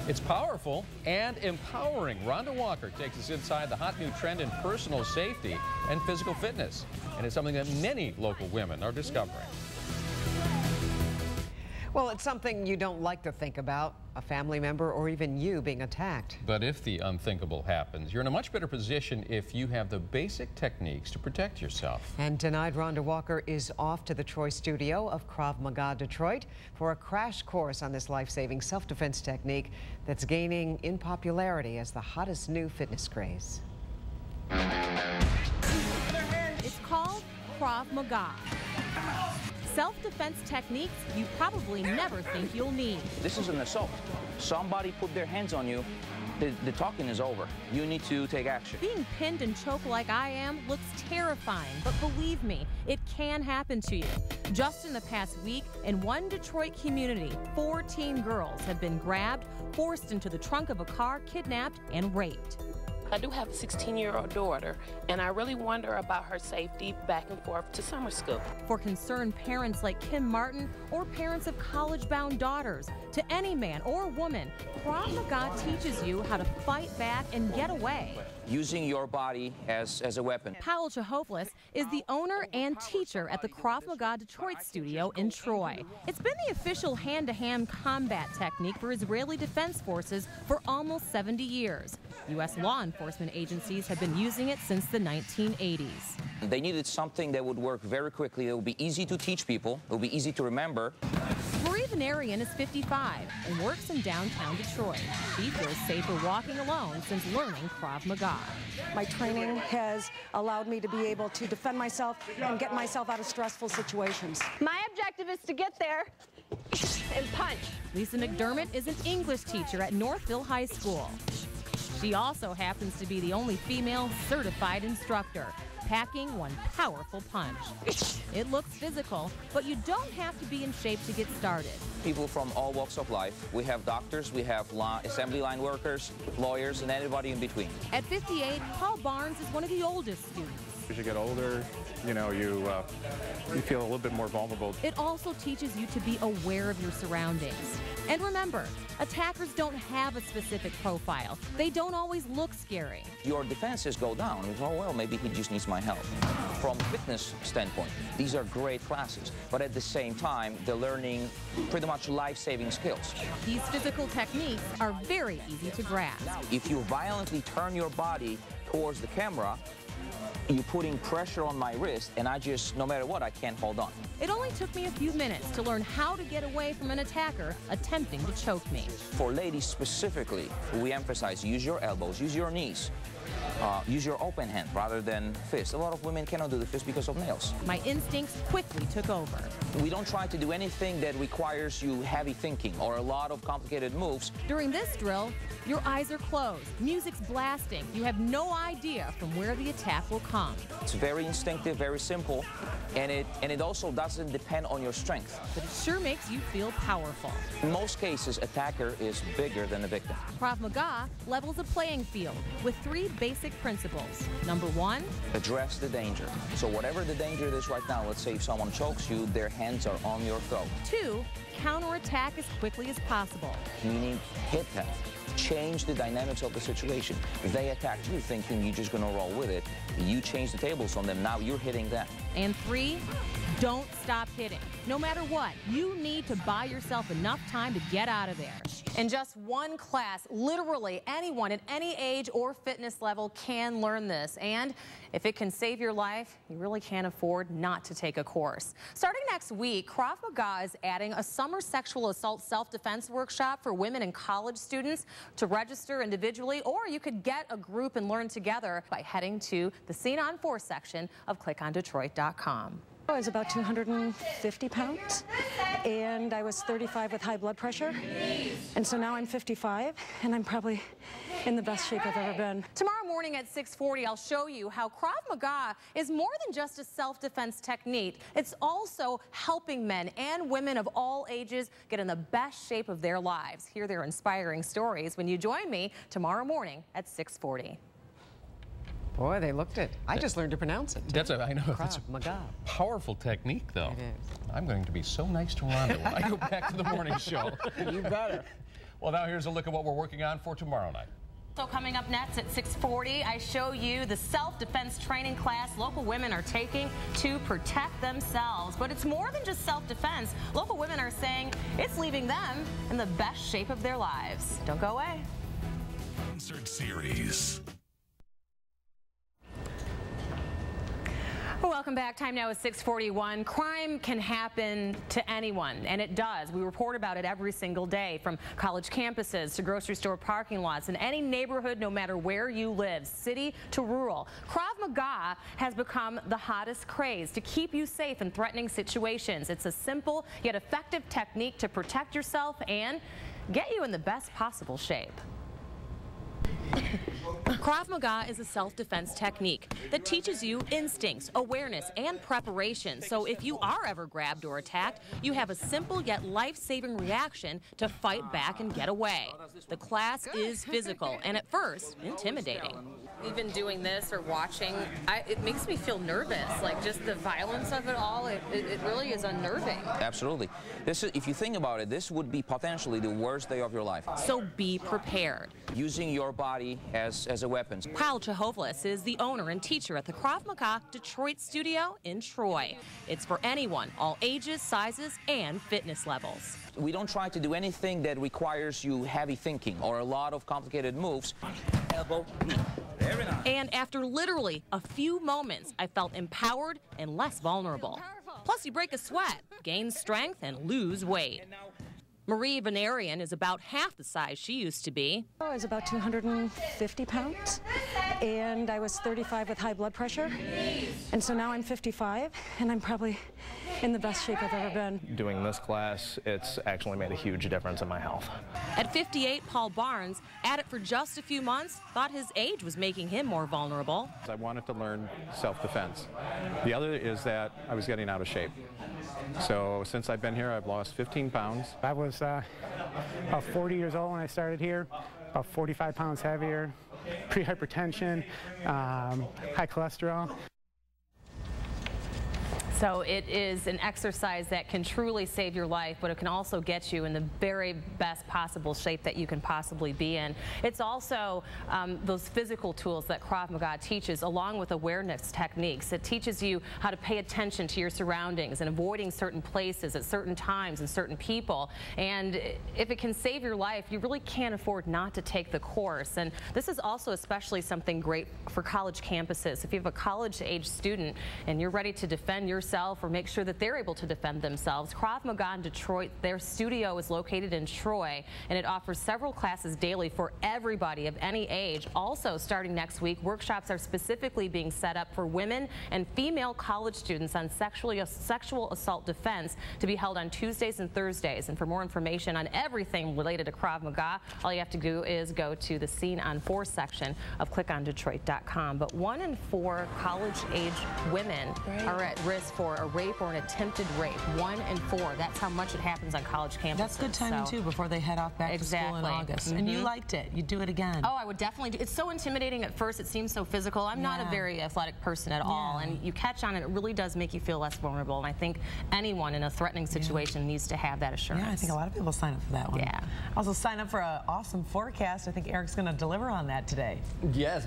It's powerful and empowering. Rhonda Walker takes us inside the hot new trend in personal safety and physical fitness. And it's something that many local women are discovering. Well, it's something you don't like to think about, a family member or even you being attacked. But if the unthinkable happens, you're in a much better position if you have the basic techniques to protect yourself. And tonight, Rhonda Walker is off to the Troy studio of Krav Maga Detroit for a crash course on this life-saving self-defense technique that's gaining in popularity as the hottest new fitness craze. It's called Krav Maga. Self-defense techniques you probably never think you'll need. This is an assault. Somebody put their hands on you. The talking is over. You need to take action. Being pinned and choked like I am looks terrifying, but believe me, it can happen to you. Just in the past week, in one Detroit community, 14 girls have been grabbed, forced into the trunk of a car, kidnapped, and raped. I do have a 16-year-old daughter, and I really wonder about her safety back and forth to summer school. For concerned parents like Kim Martin or parents of college-bound daughters, to any man or woman, Krav Maga teaches you how to fight back and get away. Using your body as a weapon. Powell Chahovlis is the owner and teacher at the Krav Maga Detroit studio in Troy. It's been the official hand-to-hand combat technique for Israeli Defense Forces for almost 70 years. U.S. law enforcement agencies have been using it since the 1980s. They needed something that would work very quickly, that would be easy to teach people, it would be easy to remember. Marie Venarian is 55 and works in downtown Detroit. She feels safer walking alone since learning Krav Maga. My training has allowed me to be able to defend myself and get myself out of stressful situations. My objective is to get there and punch. Lisa McDermott is an English teacher at Northville High School. She also happens to be the only female certified instructor, packing one powerful punch. It looks physical, but you don't have to be in shape to get started. People from all walks of life. We have doctors, we have assembly line workers, lawyers, and anybody in between. At 58, Paul Barnes is one of the oldest students. As you get older, you know, you feel a little bit more vulnerable. It also teaches you to be aware of your surroundings. And remember, attackers don't have a specific profile. They don't always look scary. Your defenses go down. Oh, well, maybe he just needs my help. From a fitness standpoint, these are great classes, but at the same time, they're learning pretty much life-saving skills. These physical techniques are very easy to grasp. If you violently turn your body towards the camera, you're putting pressure on my wrist, and I just, no matter what, I can't hold on. It only took me a few minutes to learn how to get away from an attacker attempting to choke me. For ladies specifically, we emphasize use your elbows, use your knees. Use your open hand rather than fist. A lot of women cannot do the fist because of nails. My instincts quickly took over. We don't try to do anything that requires you heavy thinking or a lot of complicated moves. During this drill, your eyes are closed, music's blasting. You have no idea from where the attack will come. It's very instinctive, very simple, and it also doesn't depend on your strength. But it sure makes you feel powerful. In most cases, attacker is bigger than the victim. Krav Maga levels a playing field with 3 basic principles. Number 1, address the danger. So whatever the danger is right now, let's say if someone chokes you, their hands are on your throat. 2, counterattack as quickly as possible. Meaning hit them. Change the dynamics of the situation. If they attack you thinking you're just going to roll with it, you change the tables on them, now you're hitting them. And 3, don't stop hitting. No matter what, you need to buy yourself enough time to get out of there. In just one class, literally anyone at any age or fitness level can learn this. And if it can save your life, you really can't afford not to take a course. Starting next week, Krav Maga is adding a summer sexual assault self-defense workshop for women and college students. To register individually, or you could get a group and learn together by heading to the Scene on 4 section of clickondetroit.com. I was about 250 pounds, and I was 35 with high blood pressure, and so now I'm 55, and I'm probably in the best shape I've ever been. Tomorrow morning at 6:40, I'll show you how Krav Maga is more than just a self-defense technique. It's also helping men and women of all ages get in the best shape of their lives. Hear their inspiring stories when you join me tomorrow morning at 6:40. Boy, they looked it. I just learned to pronounce it. I know. That's Krav Maga. a powerful technique, though. It is. I'm going to be so nice to Rhonda when I go back to the morning show. You better. Well, now here's a look at what we're working on for tomorrow night. So coming up next at 6:40, I show you the self-defense training class local women are taking to protect themselves. But it's more than just self-defense. Local women are saying it's leaving them in the best shape of their lives. Don't go away. Concert series. Welcome back. Time now is 6:41. Crime can happen to anyone, and it does. We report about it every single day, from college campuses to grocery store parking lots, in any neighborhood, no matter where you live, city to rural. Krav Maga has become the hottest craze to keep you safe in threatening situations. It's a simple yet effective technique to protect yourself and get you in the best possible shape. Krav Maga is a self-defense technique that teaches you instincts, awareness, and preparation. So if you are ever grabbed or attacked, you have a simple yet life-saving reaction to fight back and get away. The class is physical and at first intimidating. Even doing this or watching, it makes me feel nervous. Like just the violence of it all, it really is unnerving. Absolutely. If you think about it, this would be potentially the worst day of your life. So be prepared. Using your body as a weapon. Kyle Chehovlis is the owner and teacher at the Krav Maga Detroit studio in Troy. It's for anyone, all ages, sizes, and fitness levels. We don't try to do anything that requires you heavy thinking or a lot of complicated moves. Elbow, knee. Very nice. And after literally a few moments, I felt empowered and less vulnerable. Plus, you break a sweat, gain strength, and lose weight. Marie Venarian is about half the size she used to be. I was about 250 pounds, and I was 35 with high blood pressure. And so now I'm 55, and I'm probably in the best shape I've ever been. Doing this class, it's actually made a huge difference in my health. At 58, Paul Barnes, at it for just a few months, thought his age was making him more vulnerable. I wanted to learn self-defense. The other is that I was getting out of shape. So since I've been here, I've lost 15 pounds. I was about 40 years old when I started here, about 45 pounds heavier, pre-hypertension, high cholesterol. So it is an exercise that can truly save your life, but it can also get you in the very best possible shape that you can possibly be in. It's also those physical tools that Krav Maga teaches, along with awareness techniques. It teaches you how to pay attention to your surroundings and avoiding certain places at certain times and certain people. And if it can save your life, you really can't afford not to take the course. And this is also especially something great for college campuses. If you have a college-age student and you're ready to defend yourself or make sure that they're able to defend themselves, Krav Maga in Detroit, their studio is located in Troy, and it offers several classes daily for everybody of any age. Also, starting next week, workshops are specifically being set up for women and female college students on sexual assault defense to be held on Tuesdays and Thursdays. And for more information on everything related to Krav Maga, all you have to do is go to the Scene on 4 section of clickondetroit.com. But 1 in 4 college-age women are at risk for a rape or an attempted rape. 1 in 4. That's how much it happens on college campuses. That's good timing, too, before they head off back to school in August. And you liked it. You'd do it again. Oh, I would definitely do it. It's so intimidating at first. It seems so physical. I'm not a very athletic person at all. And you catch on, and it really does make you feel less vulnerable. And I think anyone in a threatening situation needs to have that assurance. Yeah, I think a lot of people sign up for that one. Yeah. Also sign up for an awesome forecast. I think Eric's going to deliver on that today. Yes.